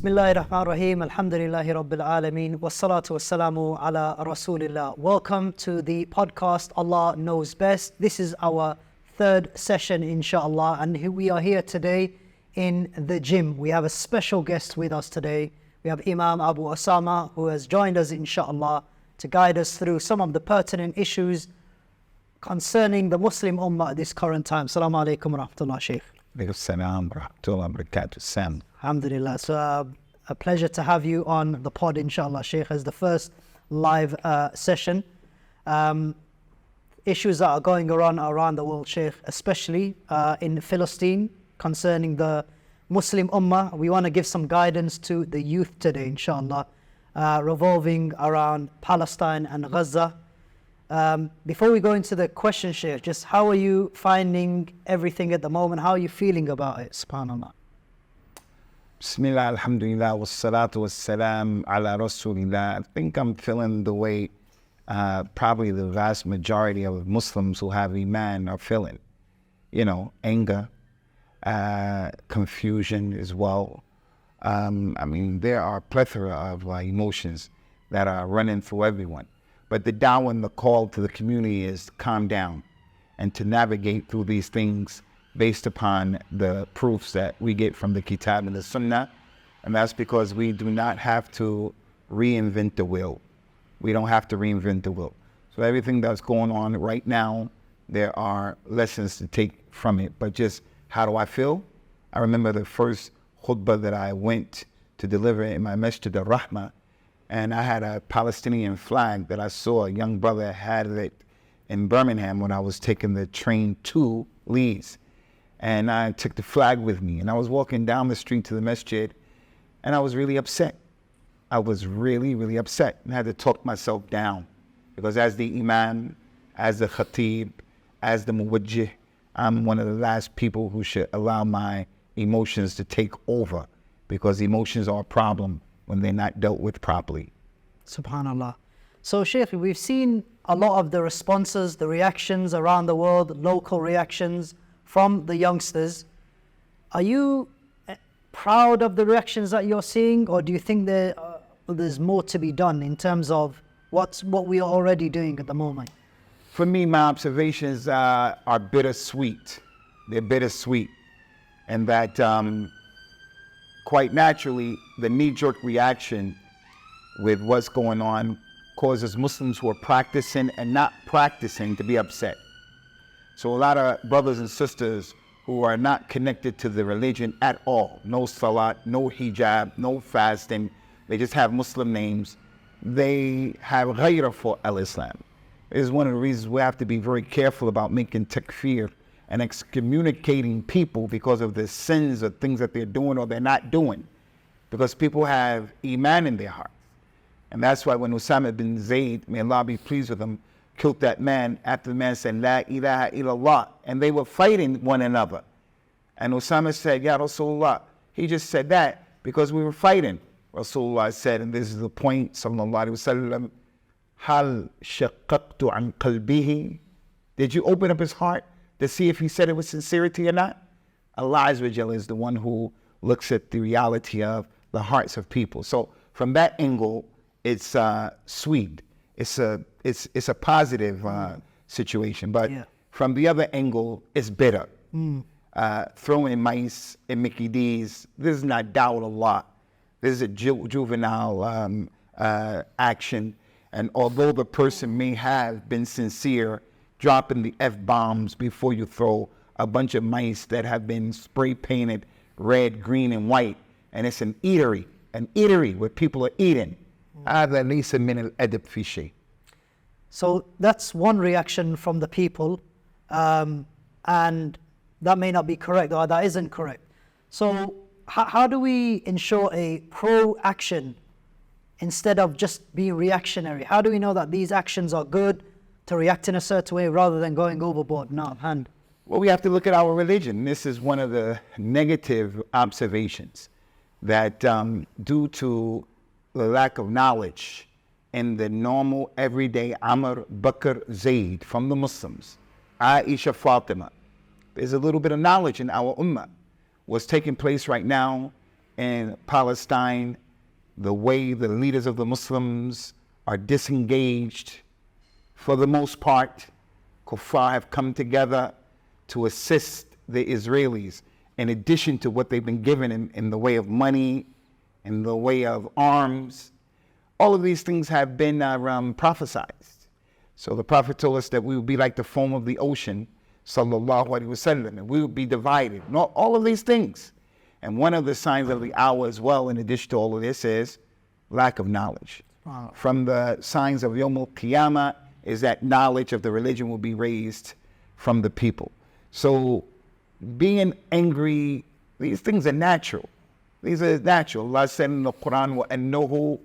Bismillahirrahmanirrahim. Alhamdulillahi Rabbil Alameen. Wassalatu wassalamu ala Rasulillah. Welcome to the podcast Allah Knows Best. This is our third session, inshallah. And we are here today in the gym. We have a special guest with us today. We have Imam Abu Usamah, who has joined us, inshallah, to guide us through some of the pertinent issues concerning the Muslim Ummah at this current time. Assalamu alaikum wa rahmatullah, Shaykh. Sam. Alhamdulillah. So a pleasure to have you on the pod, inshallah, Shaykh, as the first live session. Issues that are going around the world, Shaykh, especially in Palestine, concerning the Muslim Ummah. We want to give some guidance to the youth today, inshallah, revolving around Palestine and Gaza. Before we go into the question, Shaykh, just how are you finding everything at the moment? How are you feeling about it? Subhanallah. Bismillah, alhamdulillah, wassalatu wassalam ala Rasulillah. I think I'm feeling the way probably the vast majority of Muslims who have Iman are feeling. You know, anger, confusion as well. I mean, there are a plethora of emotions that are running through everyone. But the da'wah and the call to the community is to calm down and to navigate through these things based upon the proofs that we get from the Kitab and the Sunnah. And that's because we do not have to reinvent the wheel. We don't have to reinvent the wheel. So everything that's going on right now, there are lessons to take from it. But just how do I feel? I remember the first khutbah that I went to deliver in my Masjid al-Rahmah, and I had a Palestinian flag that I saw a young brother had it in Birmingham when I was taking the train to Leeds. And I took the flag with me, and I was walking down the street to the masjid, and I was really upset. I was really, really upset, and I had to talk myself down, because as the imam, as the khatib, as the muwajjih, I'm one of the last people who should allow my emotions to take over, because emotions are a problem when they're not dealt with properly. Subhanallah. So, Shaykh, we've seen a lot of the responses, the reactions around the world, local reactions from the youngsters. Are you proud of the reactions that you're seeing, or do you think there's more to be done in terms of what we are already doing at the moment? For me, my observations are bittersweet. They're bittersweet. And that quite naturally, the knee-jerk reaction with what's going on causes Muslims who are practicing and not practicing to be upset. So a lot of brothers and sisters who are not connected to the religion at all, no salat, no hijab, no fasting, they just have Muslim names, they have ghayra for al-Islam. It is one of the reasons we have to be very careful about making takfir and excommunicating people because of the sins or things that they're doing or they're not doing. Because people have Iman in their hearts. And that's why when Usamah bin Zayd, may Allah be pleased with him, killed that man after the man said, La ilaha illallah. And they were fighting one another. And Usamah said, Ya Rasulullah, he just said that because we were fighting. Rasulullah said, and this is the point, sallallahu alayhi wa sallam, Hal shaqqaqtu an qalbihi. Did you open up his heart to see if he said it with sincerity or not? Allah Azza wa Jalla is the one who looks at the reality of the hearts of people. So from that angle, it's sweet. It's a positive situation. But from the other angle, it's bitter. Throwing mice and Mickey D's, this is not da'wah Allah. This is a juvenile action. And although the person may have been sincere, dropping the F-bombs before you throw a bunch of mice that have been spray painted red, green, and white, and it's an eatery where people are eating. So that's one reaction from the people, and that may not be correct, or that isn't correct. So how do we ensure a pro-action instead of just being reactionary? How do we know that these actions are good to react in a certain way rather than going overboard? Well, we have to look at our religion. This is one of the negative observations that due to the lack of knowledge in the normal everyday Amr, Bakr, Zayd from the Muslims, Aisha, Fatima, there's a little bit of knowledge in our ummah. What's taking place right now in Palestine, the way the leaders of the Muslims are disengaged. For the most part, Kuffar have come together to assist the Israelis in addition to what they've been given in the way of money, in the way of arms. All of these things have been prophesied. So the Prophet told us that we would be like the foam of the ocean, sallallahu alaihi wasallam, and we would be divided. Not all of these things. And one of the signs of the hour as well, in addition to all of this, is lack of knowledge. Wow. From the signs of Yawm al-Qiyamah is that knowledge of the religion will be raised from the people. So being angry, these things are natural. These are natural. Allah said in the Quran, وَأَنَّهُ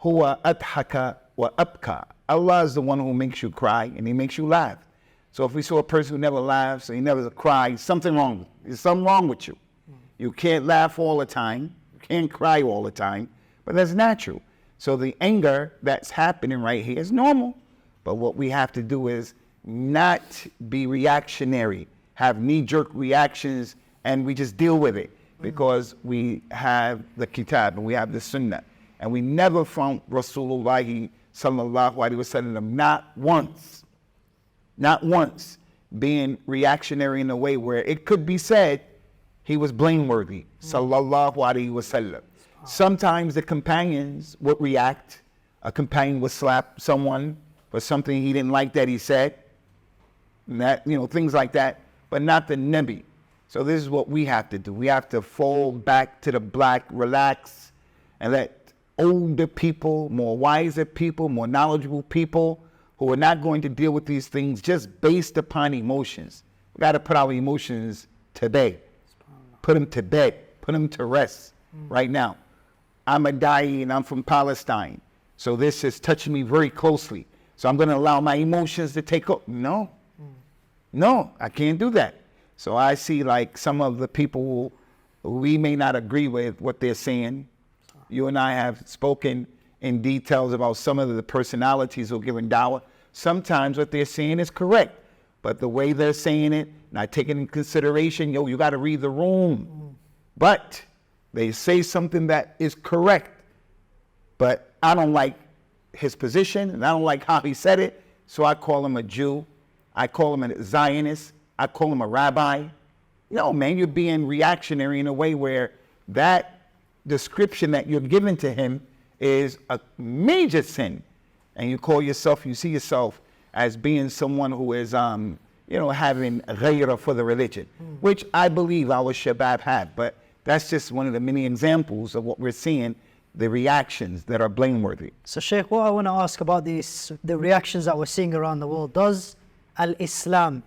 هُوَ أَضْحَكَ وَأَبْكَى. Allah is the one who makes you cry and He makes you laugh. So if we saw a person who never laughs or he never cries, something wrong. There's something wrong with you. You can't laugh all the time. You can't cry all the time. But that's natural. So the anger that's happening right here is normal. But what we have to do is not be reactionary, have knee-jerk reactions, and we just deal with it. Because we have the Kitab and we have the Sunnah. And we never found Rasulullah sallallahu alaihi wasallam not once being reactionary in a way where it could be said he was blameworthy, sallallahu alaihi wasallam. Sometimes the companions would react. A companion would slap someone for something he didn't like that he said. And that, things like that, but not the Nabi. So this is what we have to do. We have to fall back to the black, relax, and let older people, more wiser people, more knowledgeable people who are not going to deal with these things just based upon emotions. We got to put our emotions to bed. Put them to bed. Put them to rest right now. I'm a Da'i and I'm from Palestine. So this is touching me very closely. So I'm going to allow my emotions to take over. No, I can't do that. So I see like some of the people we may not agree with what they're saying. You and I have spoken in details about some of the personalities who are giving dawah. Sometimes what they're saying is correct, but the way they're saying it, not taking into consideration, you got to read the room. But they say something that is correct, but I don't like his position and I don't like how he said it, so I call him a Jew. I call him a Zionist. I call him a rabbi. Man, you're being reactionary in a way where that description that you're giving to him is a major sin. And you see yourself as being someone who is, having ghayra for the religion, which I believe our shabab have. But that's just one of the many examples of what we're seeing, the reactions that are blameworthy. So Sheikh, what I want to ask about the reactions that we're seeing around the world, does al-Islam,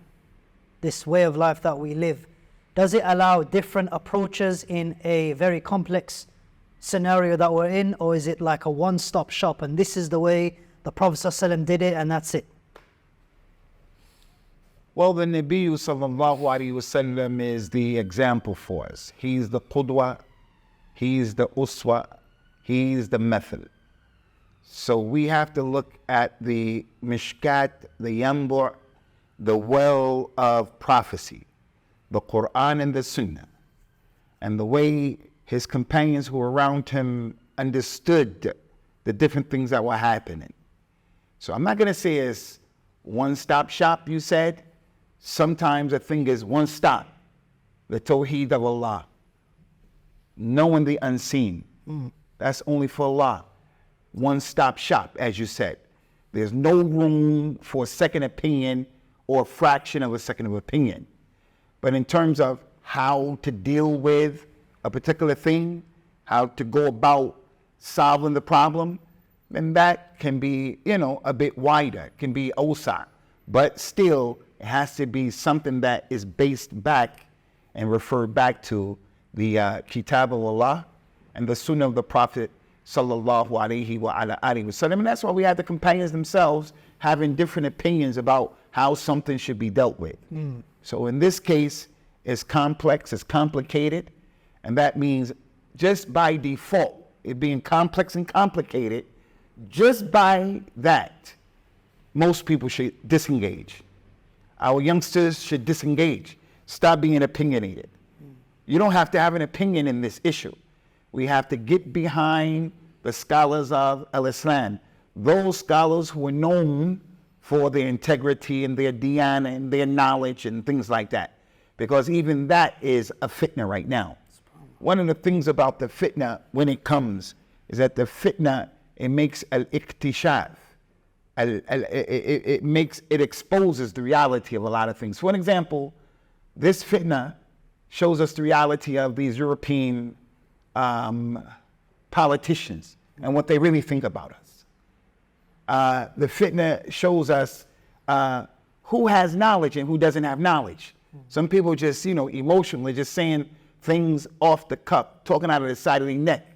this way of life that we live, does it allow different approaches in a very complex scenario that we're in, or is it like a one-stop shop and this is the way the Prophet ﷺ did it and that's it? Well, the Nabi sallallahu alaihi wasallam is the example for us. He's the qudwa, he's the uswa, he's the method. So we have to look at the mishkat, the yambur, the well of prophecy, the Quran and the Sunnah, and the way his companions who were around him understood the different things that were happening. So I'm not going to say it's one-stop shop, you said. Sometimes a thing is one stop, the Tawheed of Allah, knowing the unseen. That's only for Allah. One-stop shop, as you said. There's no room for a second opinion or a fraction of a second of opinion. But in terms of how to deal with a particular thing, how to go about solving the problem, then that can be, a bit wider, can be osa. But still, it has to be something that is based back and referred back to the Kitab of Allah and the Sunnah of the Prophet sallallahu alaihi wa ala alihi wasallam. And that's why we have the companions themselves having different opinions about how something should be dealt with. So in this case, it's complex, it's complicated, and that means just by default, it being complex and complicated, just by that, most people should disengage. Our youngsters should disengage. Stop being opinionated. You don't have to have an opinion in this issue. We have to get behind the scholars of Al-Islam, those scholars who are known for their integrity and their diyana and their knowledge and things like that. Because even that is a fitna right now. One of the things about the fitna when it comes is that the fitna, it makes al-iktishaf. It exposes the reality of a lot of things. For an example, this fitna shows us the reality of these European politicians and what they really think about us. The fitna shows us who has knowledge and who doesn't have knowledge. Some people just, emotionally just saying things off the cuff, talking out of the side of their neck.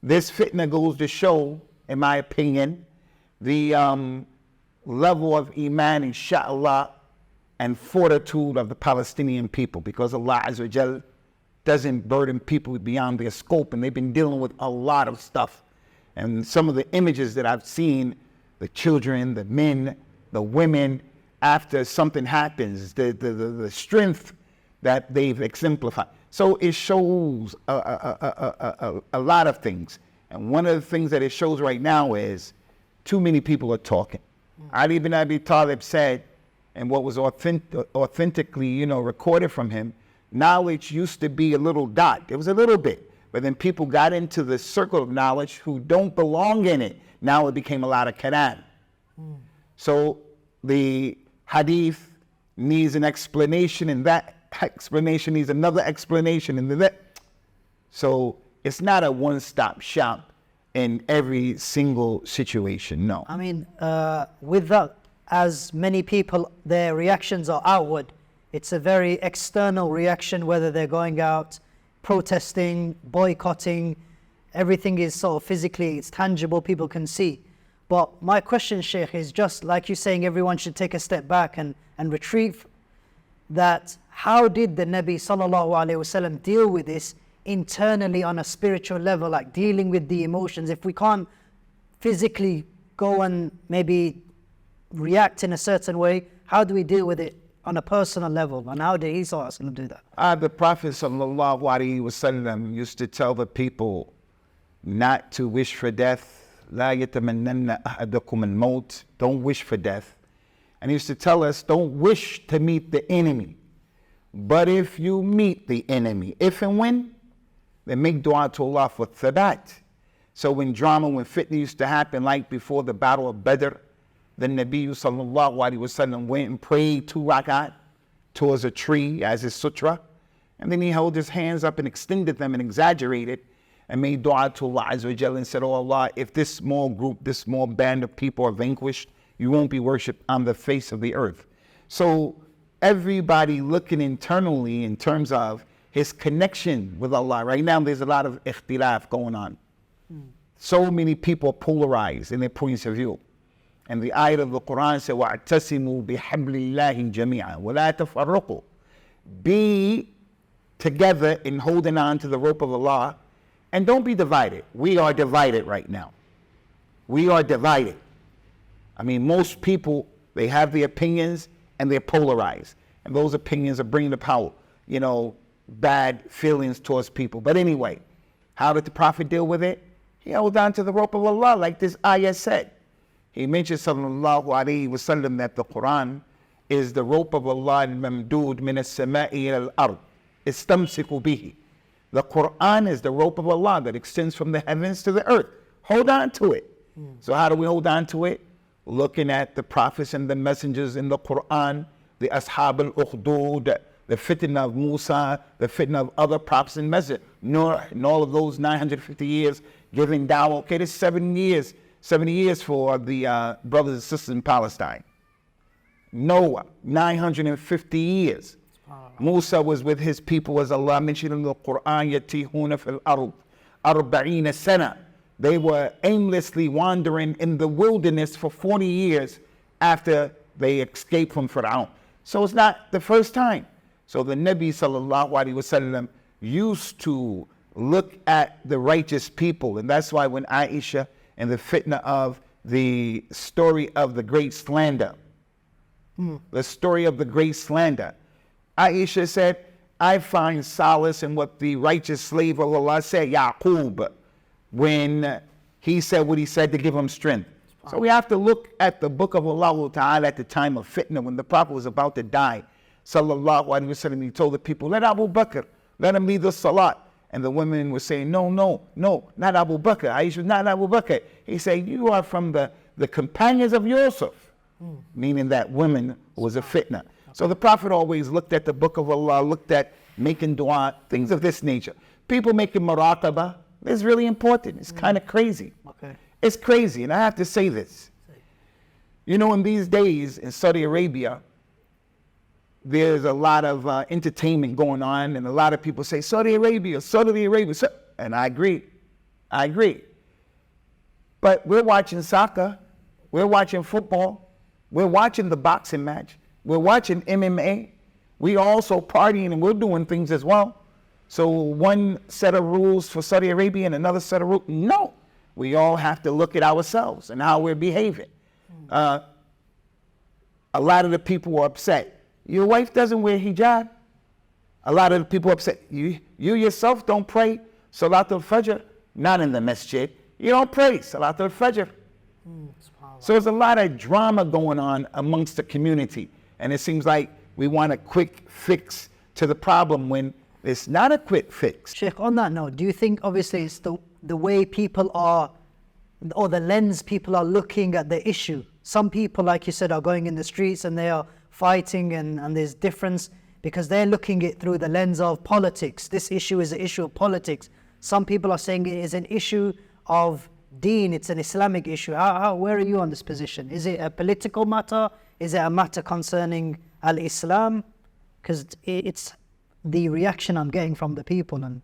This fitna goes to show, in my opinion, the level of iman, inshallah, and fortitude of the Palestinian people, because Allah Azza wa Jal doesn't burden people beyond their scope, and they've been dealing with a lot of stuff. And some of the images that I've seen, the children, the men, the women, after something happens, the strength that they've exemplified. So it shows a lot of things. And one of the things that it shows right now is too many people are talking. Ali ibn Abi Talib said, and what was authentically, recorded from him, knowledge used to be a little dot. It was a little bit. But then people got into the circle of knowledge who don't belong in it. Now it became a lot of Quran. So the hadith needs an explanation, and that explanation needs another explanation, and that. So it's not a one-stop shop in every single situation, no. I mean, with that, as many people, their reactions are outward. It's a very external reaction, whether they're going out, protesting, boycotting. Everything is sort of physically, it's tangible, people can see. But my question, Sheikh, is just like you're saying, everyone should take a step back and retrieve that. How did the Nabi sallallahu alaihi wasallam deal with this internally on a spiritual level, like dealing with the emotions? If we can't physically go and maybe react in a certain way, how do we deal with it on a personal level? And how did he sallallahu alaihi wasallam do that? The Prophet sallallahu alaihi wasallam used to tell the people not to wish for death. لا يتمنن أحدكم الموت. Don't wish for death. And he used to tell us, don't wish to meet the enemy. But if you meet the enemy, if and when, then make dua to Allah for thabat. So when fitna used to happen, like before the battle of Badr, the Nabi sallallahu alaihi wasallam went and prayed 2 rakat towards a tree as his sutra. And then he held his hands up and extended them and exaggerated and made dua to Allah Azza wa Jalla and said, oh Allah, if this small group, this small band of people are vanquished, you won't be worshipped on the face of the earth. So everybody looking internally in terms of his connection with Allah. Right now there's a lot of ikhtilaf going on. So many people are polarized in their points of view. And the ayat of the Quran said, وَاعْتَسِمُوا بِحَبْلِ اللَّهِ جَمِيعًا وَلَا تَفَرَّقُوا. Be together in holding on to the rope of Allah, and don't be divided. We are divided right now. We are divided. I mean, most people, they have the opinions and they're polarized. And those opinions are bringing about, bad feelings towards people. But anyway, how did the Prophet deal with it? He held on to the rope of Allah, like this ayah said. He mentioned sallallahu alayhi wa sallam that the Quran is the rope of Allah al-mamdood min as-sama'i al-ard. Istamsiku bihi. The Quran is the rope of Allah that extends from the heavens to the earth. Hold on to it. So how do we hold on to it? Looking at the prophets and the messengers in the Quran, the Ashab al-Ukhdud, the fitna of Musa, the fitna of other prophets and messengers. Noor, in all of those 950 years giving dawah. Okay, this 70 years for the brothers and sisters in Palestine. Noah, 950 years. Musa was with his people, as Allah mentioned in the Quran, يَتِيهُونَ فِي الْأَرْضِ أَرْبَعِينَ سَنَةً. They were aimlessly wandering in the wilderness for 40 years after they escaped from Fir'aun. So it's not the first time. So the Nabi sallallahu alaihi wasallam used to look at the righteous people, and that's why when Aisha and the fitna of the story of the great slander, the story of the great slander, Aisha said, I find solace in what the righteous slave of Allah said, Yaqub, when he said what he said to give him strength. So we have to look at the book of Allah Ta'ala at the time of fitna, when the Prophet was about to die. Sallallahu Alaihi Wasallam, he told the people, let Abu Bakr, let him lead the salat. And the women were saying, no, not Abu Bakr. Aisha, not Abu Bakr. He said, you are from the companions of Yusuf, meaning that women was a fitna. So the Prophet always looked at the book of Allah, looked at making dua, things of this nature. People making muraqabah is really important. It's kind of crazy. Okay. It's crazy, and I have to say this. You know, in these days in Saudi Arabia, there's a lot of entertainment going on, and a lot of people say, Saudi Arabia, and I agree. But we're watching soccer, we're watching football, we're watching the boxing match, we're watching MMA, we also partying and we're doing things as well. So one set of rules for Saudi Arabia and another set of rules, no. We all have to look at ourselves and how we're behaving. A lot of the people are upset. Your wife doesn't wear hijab. A lot of the people are upset. You yourself don't pray Salat al-Fajr, not in the masjid. You don't pray Salat al-Fajr. So there's a lot of drama going on amongst the community. And it seems like we want a quick fix to the problem when it's not a quick fix. Sheikh, on that note, do you think obviously it's the way people are, or the lens people are looking at the issue? Some people, like you said, are going in the streets and they are fighting, and there's difference because they're looking it through the lens of politics. This issue is an issue of politics. Some people are saying it is an issue of deen, it's an Islamic issue. Where are you on this position? Is it a political matter? Is it a matter concerning al-Islam? Because it's the reaction I'm getting from the people. And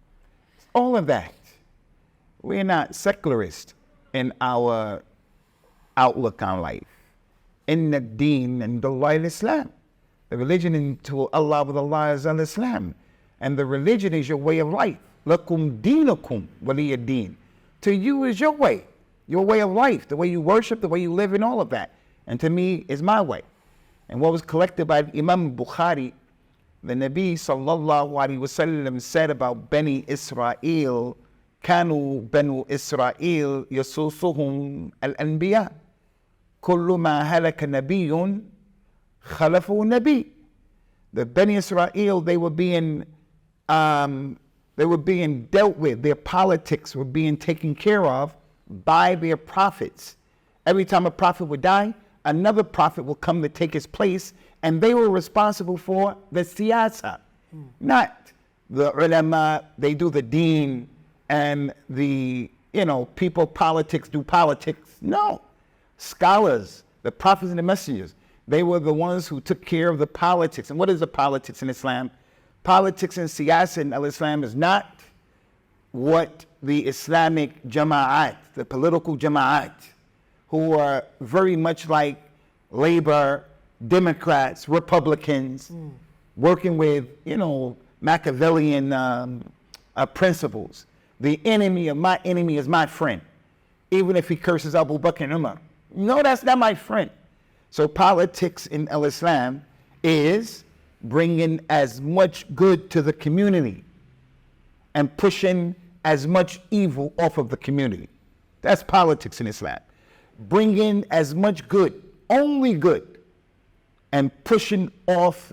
all of that. We're not secularist in our outlook on life. In the deen and the light Islam. The religion into Allah with Allah is al-Islam. And the religion is your way of life. Lakum deenakum waliya deen. To you is your way of life, the way you worship, the way you live, and all of that. And to me is my way. And what was collected by Imam Bukhari, the Nabi sallallahu alaihi wasallam said about Bani Israel, كانوا بنو إسرائيل يسوسهم الأنبياء كل ما هلك نبي خلفه نبي. The Bani Israel, they were being dealt with. Their politics were being taken care of by their prophets. Every time a prophet would die, another prophet will come to take his place, and they were responsible for the siyasa, not the ulama. They do the deen, and the people politics do politics. No, scholars, the prophets and the messengers, they were the ones who took care of the politics. And what is the politics in Islam? Politics and siyasa in al-Islam is not what the Islamic jama'at, the political jama'at, who are very much like Labor, Democrats, Republicans, working with, Machiavellian principles. The enemy of my enemy is my friend, even if he curses Abu Bakr and Umar. No, that's not my friend. So politics in al-Islam is bringing as much good to the community and pushing as much evil off of the community. That's politics in Islam. Bringing as much good, only good, and pushing off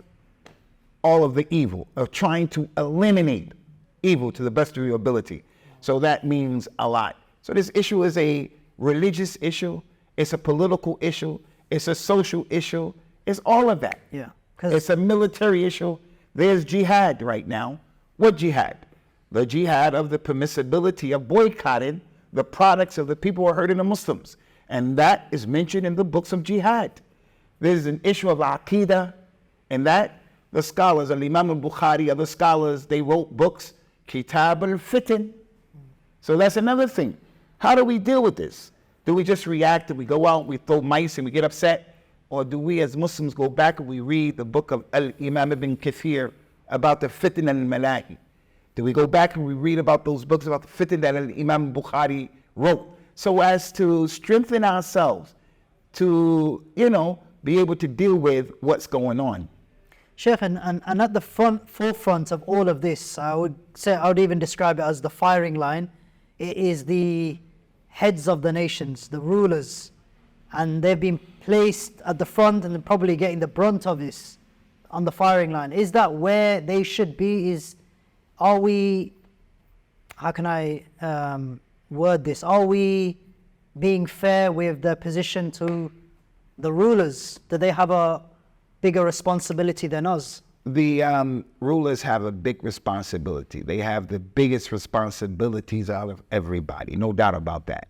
all of the evil, of trying to eliminate evil to the best of your ability. So that means a lot. So this issue is a religious issue, it's a political issue, it's a social issue, it's all of that. Yeah. It's a military issue. There's jihad right now. What jihad? The jihad of the permissibility of boycotting the products of the people who are hurting the Muslims. And that is mentioned in the books of jihad. There's an issue of aqidah, and that the scholars, Al-Imam al-Bukhari, other scholars, they wrote books, Kitab al-Fitan. So that's another thing. How do we deal with this? Do we just react and we go out, we throw mice and we get upset? Or do we as Muslims go back and we read the book of Al-Imam ibn Kathir about the fitan al-Malahi? Do we go back and we read about those books about the fitan that Al-Imam Bukhari wrote? So as to strengthen ourselves to, be able to deal with what's going on. Sheikh, and at the forefront of all of this, I would even describe it as the firing line. It is the heads of the nations, the rulers, and they've been placed at the front and they're probably getting the brunt of this on the firing line. Is that where they should be? Are we, how can I word this? Are we being fair with the position to the rulers? Do they have a bigger responsibility than us? The rulers have a big responsibility. They have the biggest responsibilities out of everybody, no doubt about that.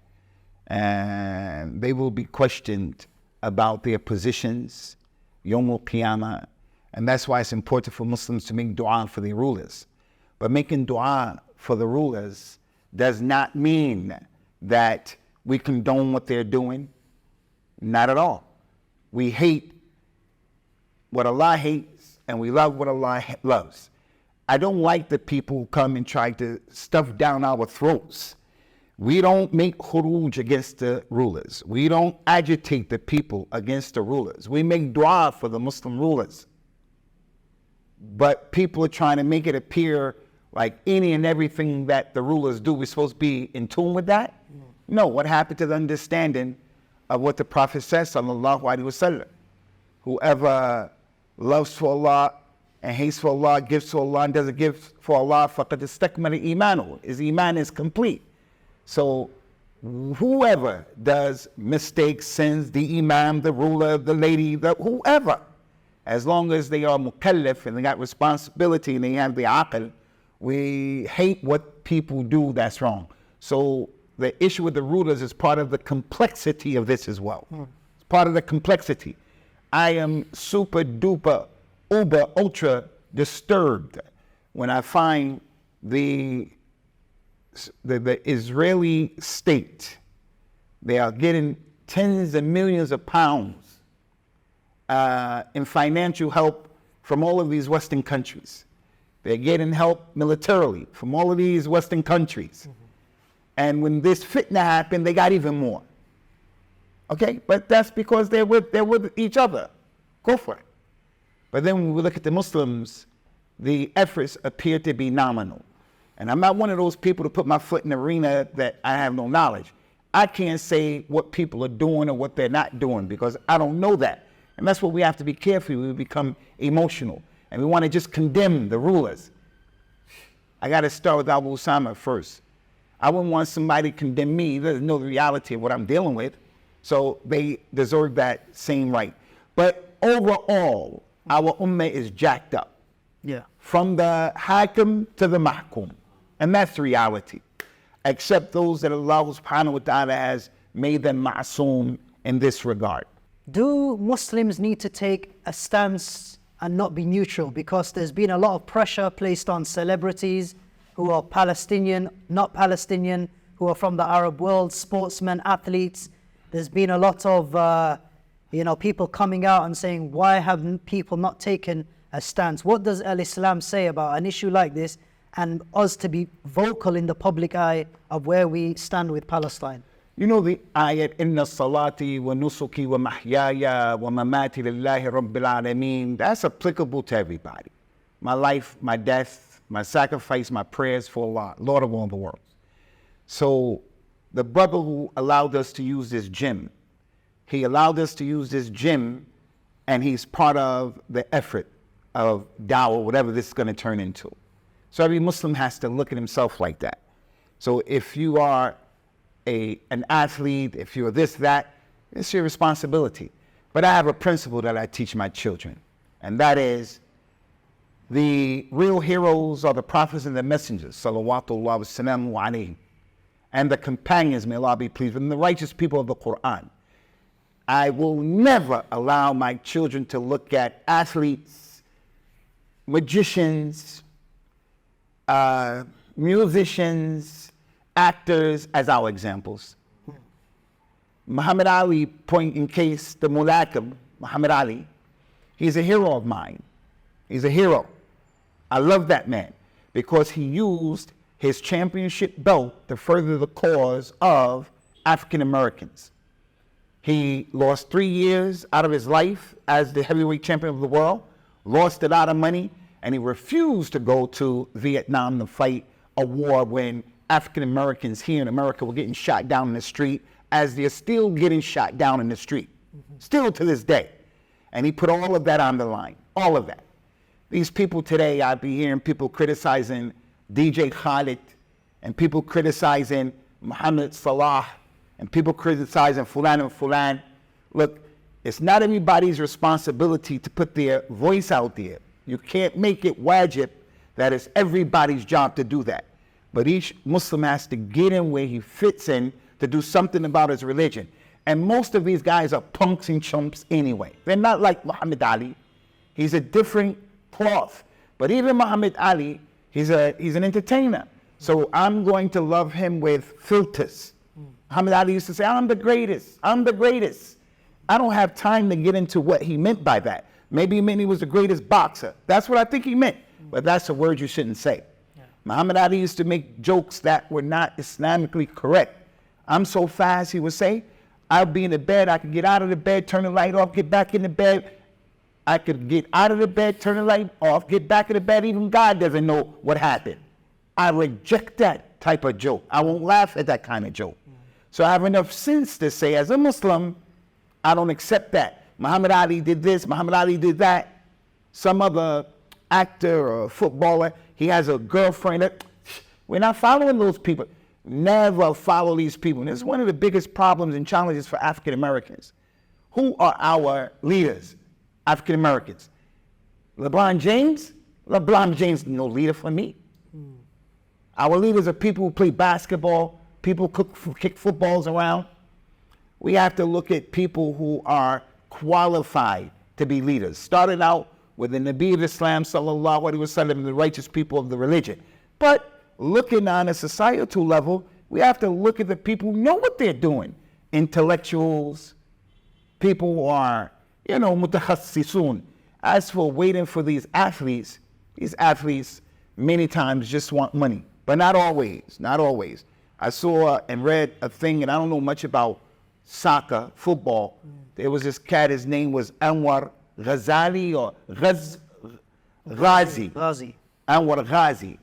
And they will be questioned about their positions, Yawm al-Qiyamah. And that's why it's important for Muslims to make dua for their rulers. But making dua for the rulers does not mean that we condone what they're doing. Not at all. We hate what Allah hates and we love what Allah loves. I don't like the people who come and try to stuff down our throats. We don't make khuruj against the rulers. We don't agitate the people against the rulers. We make dua for the Muslim rulers. But people are trying to make it appear like any and everything that the rulers do, we're supposed to be in tune with that. No, what happened to the understanding of what the Prophet says, sallallahu alaihi wasallam? Whoever loves for Allah and hates for Allah, gives to Allah and doesn't give for Allah, faqad istakmala imanu. His iman is complete. So whoever does mistakes, sins, the imam, the ruler, the lady, whoever, as long as they are mukallaf and they got responsibility and they have the aql, we hate what people do that's wrong. So the issue with the rulers is part of the complexity of this as well. It's part of the complexity. I am super duper, uber, ultra disturbed when I find the Israeli state, they are getting tens of millions of pounds in financial help from all of these Western countries. They're getting help militarily from all of these Western countries. And when this fitna happened, they got even more. Okay, but that's because they're with each other. Go for it. But then when we look at the Muslims, the efforts appear to be nominal. And I'm not one of those people to put my foot in the arena that I have no knowledge. I can't say what people are doing or what they're not doing because I don't know that. And that's what we have to be careful. We become emotional and we want to just condemn the rulers. I got to start with Abu Usamah first. I wouldn't want somebody to condemn me. He doesn't know the reality of what I'm dealing with. So they deserve that same right. But overall, our ummah is jacked up. Yeah. From the hakim to the mahkum. And that's the reality. Except those that Allah subhanahu wa ta'ala has made them ma'soom in this regard. Do Muslims need to take a stance and not be neutral? Because there's been a lot of pressure placed on celebrities who are Palestinian, not Palestinian, who are from the Arab world, sportsmen, athletes. There's been a lot of people coming out and saying, why have people not taken a stance? What does Al-Islam say about an issue like this and us to be vocal in the public eye of where we stand with Palestine? You know the ayat, inna salati wa nusuki wa mahyaya wa mamati lillahi rabbil alameen. That's applicable to everybody. My life, my death, my sacrifice, my prayers for Allah, Lord of all the worlds. So the brother who allowed us to use this gym, he allowed us to use this gym and he's part of the effort of dawah, whatever this is going to turn into. So every Muslim has to look at himself like that. So if you are an athlete, if you're this, that, it's your responsibility. But I have a principle that I teach my children, and that is the real heroes are the prophets and the messengers, salawatullah wa salamu alayhim, and the companions, may Allah be pleased with them, the righteous people of the Quran. I will never allow my children to look at athletes, magicians, musicians, actors as our examples. Muhammad Ali, point in case, the Mulakam, Muhammad Ali, he's a hero of mine. He's a hero. I love that man because he used his championship belt to further the cause of African Americans. He lost 3 years out of his life as the heavyweight champion of the world lost a lot of money, and he refused to go to Vietnam to fight a war when African Americans here in America were getting shot down in the street, as they're still getting shot down in the street, still to this day. And he put all of that on the line, all of that. These people today, I'd be hearing people criticizing DJ Khaled, and people criticizing Muhammad Salah, and people criticizing Fulan and Fulan. Look, it's not everybody's responsibility to put their voice out there. You can't make it wajib that it's everybody's job to do that. But each Muslim has to get in where he fits in to do something about his religion. And most of these guys are punks and chumps anyway. They're not like Muhammad Ali. He's a different cloth. But even Muhammad Ali, he's an entertainer. So I'm going to love him with filters. Muhammad Ali used to say, I'm the greatest, I'm the greatest. I don't have time to get into what he meant by that. Maybe he meant he was the greatest boxer. That's what I think he meant. But that's a word you shouldn't say. Muhammad Ali used to make jokes that were not Islamically correct. I'm so fast, he would say, I'll be in the bed, I could get out of the bed, turn the light off, get back in the bed. I could get out of the bed, turn the light off, get back in the bed, even God doesn't know what happened. I reject that type of joke. I won't laugh at that kind of joke. So I have enough sense to say, as a Muslim, I don't accept that. Muhammad Ali did this, Muhammad Ali did that. Some other actor or footballer, he has a girlfriend. We're not following those people. Never follow these people. And this is one of the biggest problems and challenges for African Americans. Who are our leaders? African Americans. LeBron James? LeBron James is no leader for me. Our leaders are people who play basketball, people who kick footballs around. We have to look at people who are qualified to be leaders. Started out with the Nabi of Islam, sallallahu alaihi wasallam, the righteous people of the religion. But looking on a societal level, we have to look at the people who know what they're doing. Intellectuals, people who are, mutakhassisun. As for waiting for these athletes many times just want money, but not always, not always. I saw and read a thing, and I don't know much about soccer, football. There was this cat, his name was Anwar Ghazi or Ghazi. Anwar Ghazi.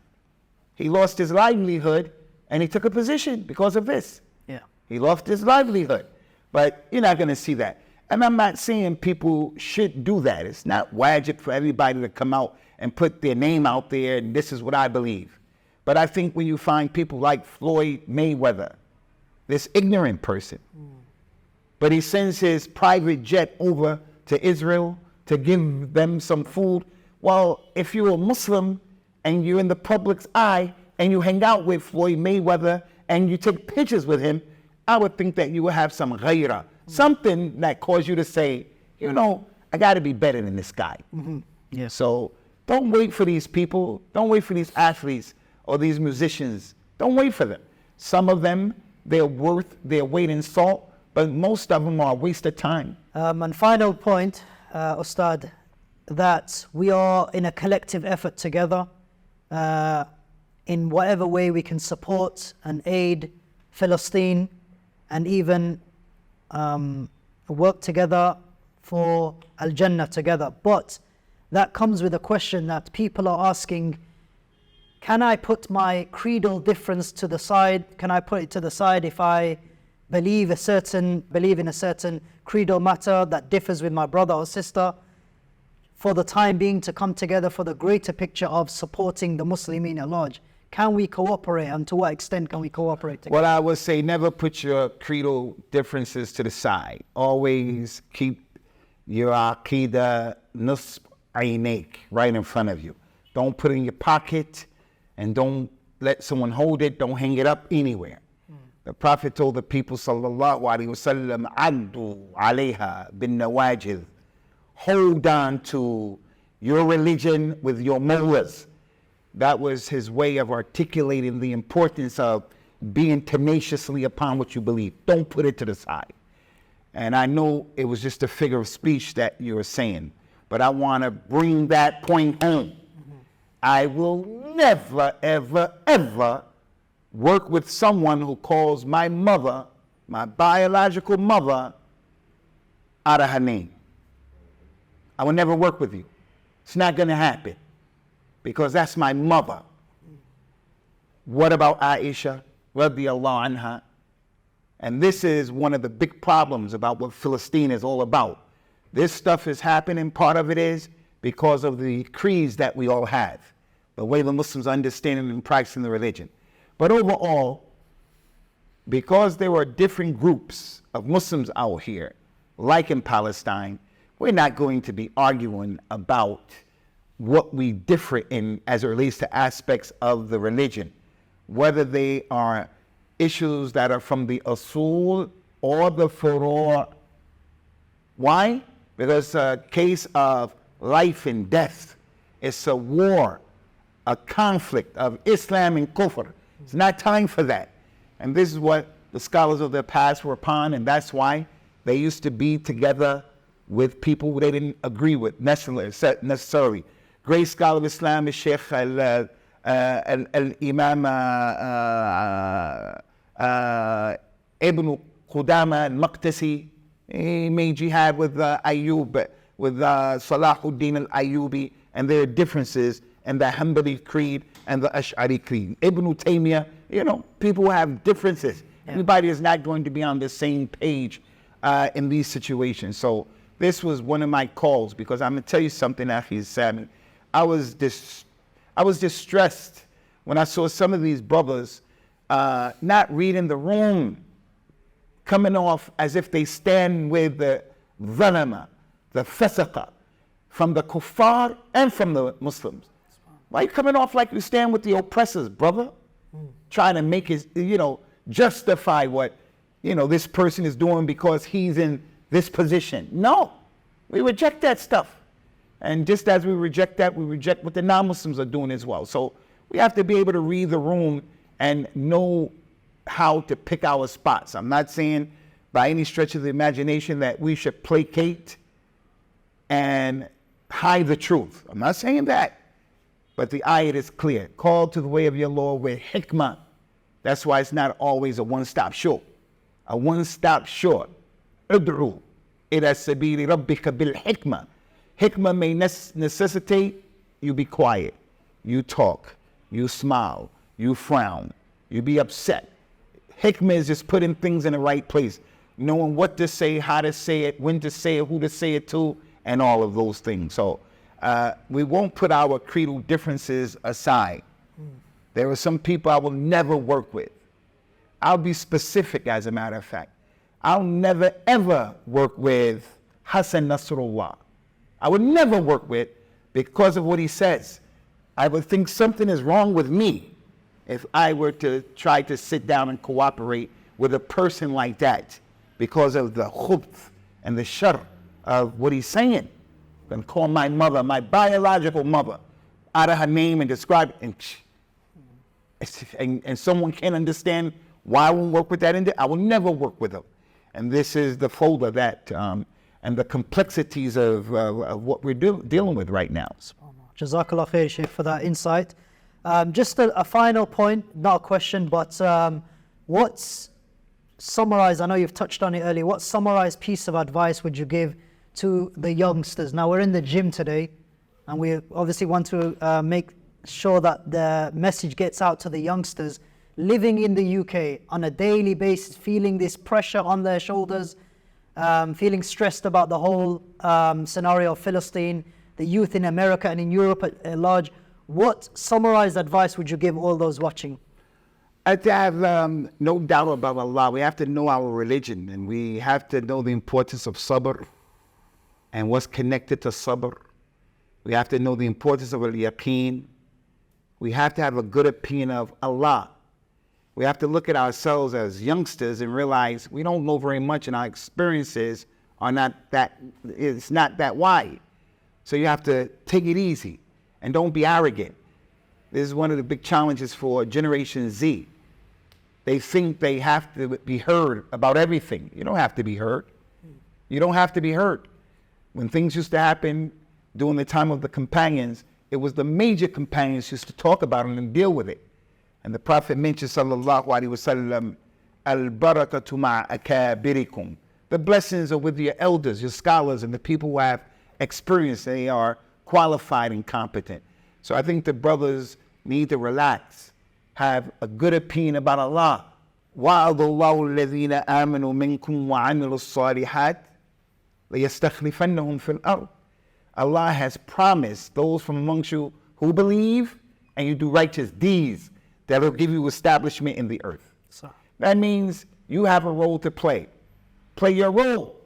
He lost his livelihood, and he took a position because of this. Yeah. He lost his livelihood. But you're not going to see that. And I'm not saying people should do that. It's not wajib for everybody to come out and put their name out there, and this is what I believe. But I think when you find people like Floyd Mayweather, this ignorant person, but he sends his private jet over to Israel to give them some food. Well, if you're a Muslim and you're in the public's eye and you hang out with Floyd Mayweather and you take pictures with him, I would think that you would have some ghaira, something that caused you to say, I got to be better than this guy. Yeah. So don't wait for these people. Don't wait for these athletes or these musicians. Don't wait for them. Some of them, they're worth their weight in salt, but most of them are a waste of time. And final point, Ustad, that we are in a collective effort together in whatever way we can support and aid Palestine, and even work together for Al-Jannah together. But that comes with a question that people are asking, can I put my creedal difference to the side? Can I put it to the side if I believe in a certain creedal matter that differs with my brother or sister, for the time being to come together for the greater picture of supporting the Muslimin at large? Can we cooperate, and to what extent can we cooperate together? Well, I would say never put your creedal differences to the side. Always keep your aqidah nusb aynaik right in front of you. Don't put it in your pocket, and don't let someone hold it. Don't hang it up anywhere. The Prophet told the people, sallallahu alaihi wasallam, "Addu alayha bin nawajid." Hold on to your religion with your molars. That was his way of articulating the importance of being tenaciously upon what you believe. Don't put it to the side. And I know it was just a figure of speech that you were saying, but I want to bring that point home. I will never, ever, ever work with someone who calls my mother, my biological mother, out of her name. I will never work with you. It's not going to happen because that's my mother. What about Aisha radiyallahu anha? And this is one of the big problems about what Palestine is all about. This stuff is happening. Part of it is because of the creeds that we all have, the way the Muslims understand and practicing the religion. But overall, because there were different groups of Muslims out here, like in Palestine, we're not going to be arguing about what we differ in as it relates to aspects of the religion, whether they are issues that are from the usul or the furu'. Why? Because a case of life and death. It's a war, a conflict of Islam and Kufr. It's not time for that. And this is what the scholars of the past were upon, and that's why they used to be together with people they didn't agree with necessarily. Great scholar of Islam is Sheikh Imam Ibn Qudama al-Maqdisi. He made jihad with Ayyub, with Salahuddin al-Ayyubi, and there are differences in the Hanbali creed and the Ash'ari creed. Ibn Taymiyyah, people have differences. Yeah. Everybody is not going to be on the same page in these situations. So this was one of my calls, because I'm going to tell you something, Akhi Sami. I was distressed when I saw some of these brothers not reading the room, coming off as if they stand with the zalama, the fasiqa, from the kuffar and from the Muslims. Why are you coming off like you stand with the oppressors, brother? Trying to make it, justify what, this person is doing because he's in this position. No, we reject that stuff. And just as we reject that, we reject what the non-Muslims are doing as well. So we have to be able to read the room and know how to pick our spots. I'm not saying by any stretch of the imagination that we should placate and hide the truth. I'm not saying that. But the ayat is clear. Call to the way of your Lord with hikmah. That's why it's not always a one-stop short. A one-stop short. Ud'u ila sabili rabbika bil hikmah. Hikmah may necessitate you be quiet, you talk, you smile, you frown, you be upset. Hikmah is just putting things in the right place, knowing what to say, how to say it, when to say it, who to say it to, and all of those things. So we won't put our creedal differences aside. There are some people I will never work with. I'll be specific, as a matter of fact. I'll never, ever work with Hassan Nasrallah. I would never work with, because of what he says. I would think something is wrong with me if I were to try to sit down and cooperate with a person like that, because of the khubth and the shar of what he's saying. And call my mother, my biological mother, out of her name and describe it. And someone can't understand why I won't work with that. I will never work with them. And this is the folder that, and the complexities of what we're dealing with right now. Jazakallah khair, Sheikh, for that insight. Just a final point, not a question, but what's summarized, I know you've touched on it earlier, what summarized piece of advice would you give to the youngsters? Now, we're in the gym today, and we obviously want to make sure that the message gets out to the youngsters living in the UK on a daily basis, feeling this pressure on their shoulders, feeling stressed about the whole scenario of Palestine, the youth in America and in Europe at large. What summarized advice would you give all those watching? I have no doubt about Allah. We have to know our religion, and we have to know the importance of sabr and what's connected to sabr. We have to know the importance of al-yaqeen. We have to have a good opinion of Allah. We have to look at ourselves as youngsters and realize we don't know very much, and our experiences are not that, it's not that wide. So you have to take it easy and don't be arrogant. This is one of the big challenges for Generation Z. They think they have to be heard about everything. You don't have to be heard. You don't have to be heard. When things used to happen during the time of the companions, it was the major companions used to talk about it and deal with it. And the Prophet mentioned, sallallahu alaihi wasallam, al-barakatu ma'a akabirikum. The blessings are with your elders, your scholars, and the people who have experience. They are qualified and competent. So I think the brothers need to relax, have a good opinion about Allah. وَعَدَ اللَّهُ الَّذِينَ آمَنُوا مِنْكُمْ وَعَمِلُوا الصَّالِحَاتِ لَيَسْتَخْلِفَنَّهُمْ فِي الْأَرْضِ. Allah has promised those from amongst you who believe and you do righteous deeds that will give you establishment in the earth. That means you have a role to play. Play your role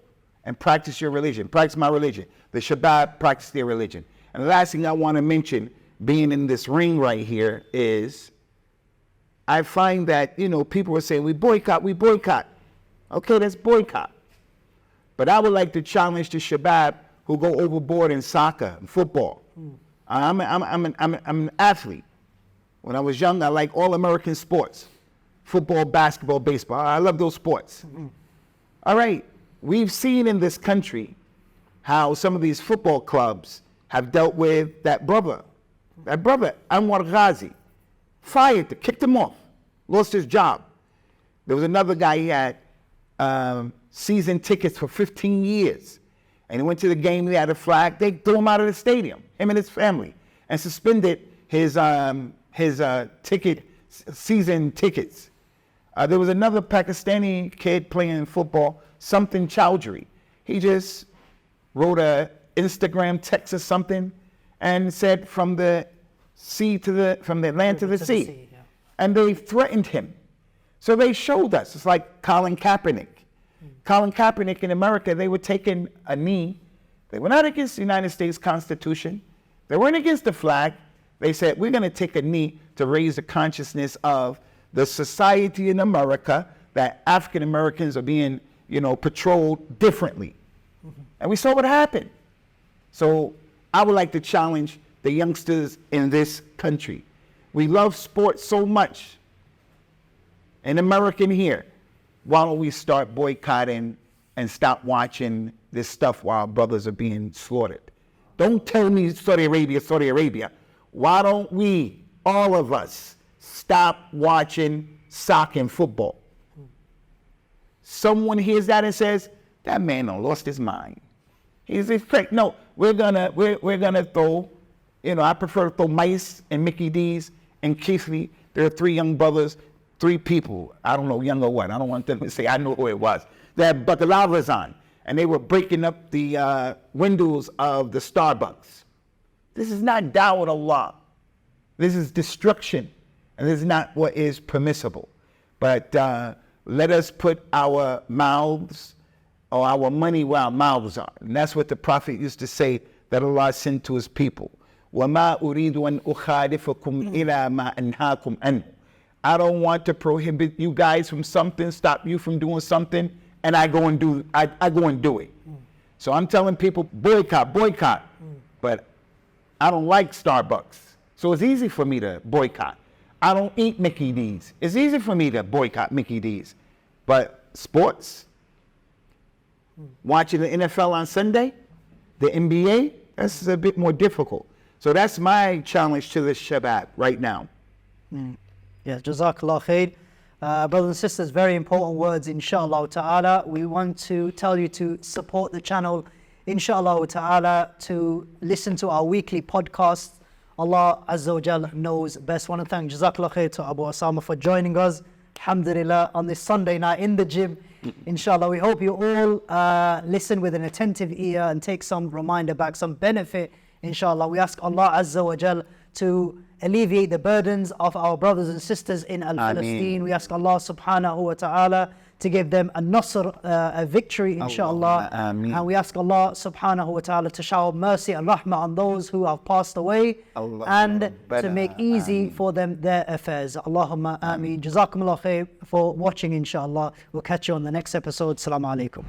and practice your religion. Practice my religion. The Shabab practice their religion. And the last thing I want to mention, being in this ring right here, is I find that, people are saying, we boycott. Okay, let's boycott. But I would like to challenge the Shabab who go overboard in soccer and football. I'm an athlete. When I was young, I liked all American sports. Football, basketball, baseball. I love those sports. All right. We've seen in this country how some of these football clubs have dealt with that brother, Anwar Ghazi. Fired, kicked him off, lost his job. There was another guy, he had season tickets for 15 years. And he went to the game, he had a flag, they threw him out of the stadium, him and his family, and suspended his season tickets. There was another Pakistani kid playing football, something Chowdhury. He just wrote a Instagram text or something and said from the land to the sea. Yeah. And they threatened him. So they showed us. It's like Colin Kaepernick. Colin Kaepernick in America, they were taking a knee. They were not against the United States Constitution. They weren't against the flag. They said, we're going to take a knee to raise the consciousness of the society in America that African Americans are being, patrolled differently. And we saw what happened. So I would like to challenge the youngsters in this country. We love sports so much. An American here. Why don't we start boycotting and stop watching this stuff while our brothers are being slaughtered? Don't tell me Saudi Arabia. Why don't we, all of us, stop watching soccer and football? Someone hears that and says, that man done lost his mind. He's crazy. No, we're gonna throw, I prefer to throw mice and Mickey D's and Keithley. There are three young brothers, three people, I don't know, young or what. I don't want them to say I know who it was. They had bakalavas on, and they were breaking up the windows of the Starbucks. This is not da'wah Allah. This is destruction, and this is not what is permissible. But let us put our mouths or our money where our mouths are. And that's what the Prophet used to say that Allah sent to his people. وَمَا أُرِيدُ أَنْ أُخَالِفَكُمْ إِلَى مَا أَنْهَاكُمْ عَنْهُ. I don't want to prohibit you guys from something, stop you from doing something, and I go and do it. So I'm telling people, boycott. But I don't like Starbucks. So it's easy for me to boycott. I don't eat Mickey D's. It's easy for me to boycott Mickey D's. But sports, watching the NFL on Sunday, the NBA, that's a bit more difficult. So that's my challenge to the Shabab right now. Yeah, Jazakallah khair. Brothers and sisters, very important words, inshallah ta'ala. We want to tell you to support the channel, inshallah ta'ala, to listen to our weekly podcasts. Allah Azza wa Jal knows best. Want to thank Jazakallah khair to Abu Usamah for joining us, alhamdulillah, on this Sunday night in the gym. Inshallah, we hope you all listen with an attentive ear and take some reminder back, some benefit. Inshallah, we ask Allah Azza wa Jal to alleviate the burdens of our brothers and sisters in Palestine. We ask Allah subhanahu wa ta'ala to give them a nasr, a victory, inshallah. And we ask Allah subhanahu wa ta'ala to shower mercy and rahmah on those who have passed away and to make easy for them their affairs. Allahumma ameen. Jazakumullah khair for watching, inshallah. We'll catch you on the next episode. Assalamu alaikum.